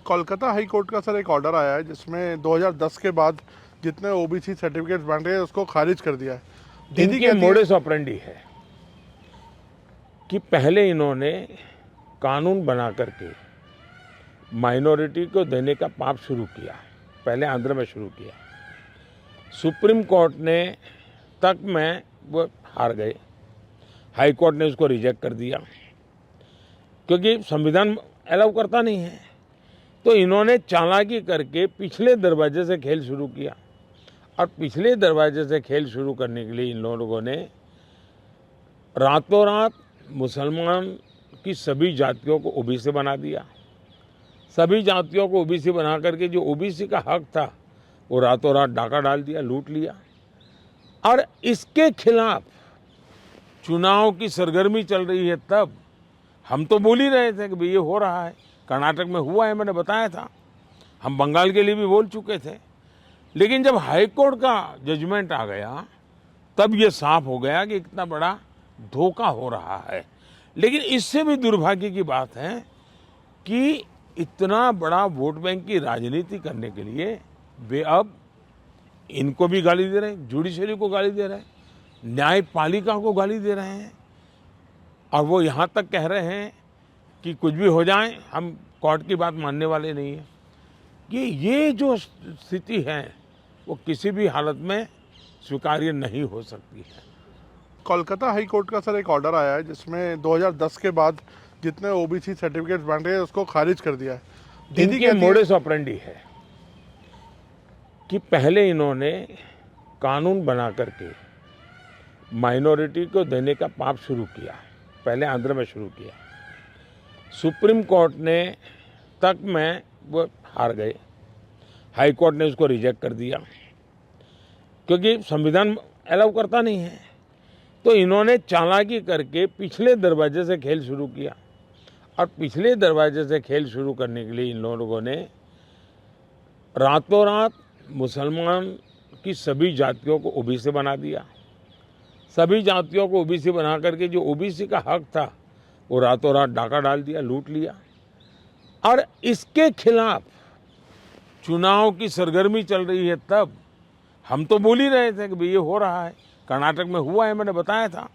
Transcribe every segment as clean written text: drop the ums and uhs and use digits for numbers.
Kolkata high court का sir एक order आया है जिसमें 2010 के बाद जितने ओबीसी सर्टिफिकेट्स बन रहे हैं उसको खारिज कर दिया है। दीदी इनके कहती है मोडस ऑपरेंडी है कि पहले इन्होंने कानून बना करके माइनॉरिटी को देने का पाप शुरू किया। पहले आंध्र में शुरू किया, सुप्रीम कोर्ट ने तक में वो हार गए, हाई कोर्ट ने उसको रिजेक्ट कर दिया क्योंकि संविधान अलाउ करता नहीं है। तो इन्होंने चालाकी करके पिछले दरवाजे से खेल शुरू किया और पिछले दरवाजे से खेल शुरू करने के लिए इन लोगों ने रातों रात मुसलमान की सभी जातियों को ओबीसी बना दिया। सभी जातियों को ओबीसी बना करके जो ओबीसी का हक था वो रातों रात डाका डाल दिया, लूट लिया। और इसके खिलाफ चुनाव की सरगर्मी चल रही है। तब हम तो बोल ही रहे थे कि भाई ये हो रहा है, कर्नाटक में हुआ है, मैंने बताया था। हम बंगाल के लिए भी बोल चुके थे। लेकिन जब हाई कोर्ट का जजमेंट आ गया तब ये साफ हो गया कि इतना बड़ा धोखा हो रहा है। लेकिन इससे भी दुर्भाग्य की बात है कि इतना बड़ा वोट बैंक की राजनीति करने के लिए वे अब इनको भी गाली दे रहे हैं, जुडिशरी को गाली दे रहे हैं, न्यायपालिका को गाली दे रहे हैं। और वो यहाँ तक कह रहे हैं कि कुछ भी हो जाए हम कोर्ट की बात मानने वाले नहीं हैं। ये जो स्थिति है वो किसी भी हालत में स्वीकार्य नहीं हो सकती है। कोलकाता हाई कोर्ट का सर एक ऑर्डर आया है जिसमें 2010 के बाद जितने ओबीसी सर्टिफिकेट्स बन रहे हैं उसको खारिज कर दिया है। दीदी इनके कहती है मोडस ऑपरेंडी है कि पहले इन्होंने कानून बना करके माइनॉरिटी को देने का पाप शुरू किया। पहले आंध्र में शुरू किया, सुप्रीम कोर्ट ने तक में वो हार गए, हाई कोर्ट ने उसको रिजेक्ट कर दिया क्योंकि संविधान अलाउ करता नहीं है। तो इन्होंने चालाकी करके पिछले दरवाजे से खेल शुरू किया और पिछले दरवाजे से खेल शुरू करने के लिए इन लोगों ने रातों रात मुसलमान की सभी जातियों को ओबीसी बना दिया। सभी जातियों को ओबीसी बना करके जो ओबीसी का हक था वो रातों रात डाका डाल दिया, लूट लिया। और इसके खिलाफ चुनाव की सरगर्मी चल रही है। तब हम तो बोल ही रहे थे कि भाई ये हो रहा है, कर्नाटक में हुआ है, मैंने बताया था।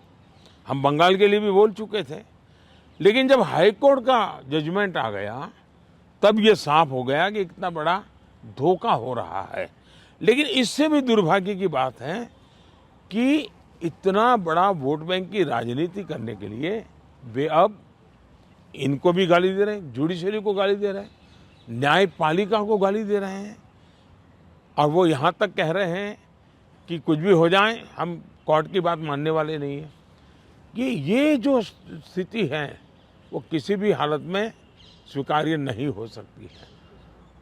हम बंगाल के लिए भी बोल चुके थे। लेकिन जब हाई कोर्ट का जजमेंट आ गया तब ये साफ हो गया कि इतना बड़ा धोखा हो रहा है। लेकिन इससे भी दुर्भाग्य की बात है कि इतना बड़ा वोट बैंक की राजनीति करने के लिए वे अब इनको भी गाली दे रहे हैं, जुडिशरी को गाली दे रहे हैं, न्यायपालिका को गाली दे रहे हैं। और वो यहाँ तक कह रहे हैं कि कुछ भी हो जाए हम कोर्ट की बात मानने वाले नहीं हैं। ये जो स्थिति है वो किसी भी हालत में स्वीकार्य नहीं हो सकती है।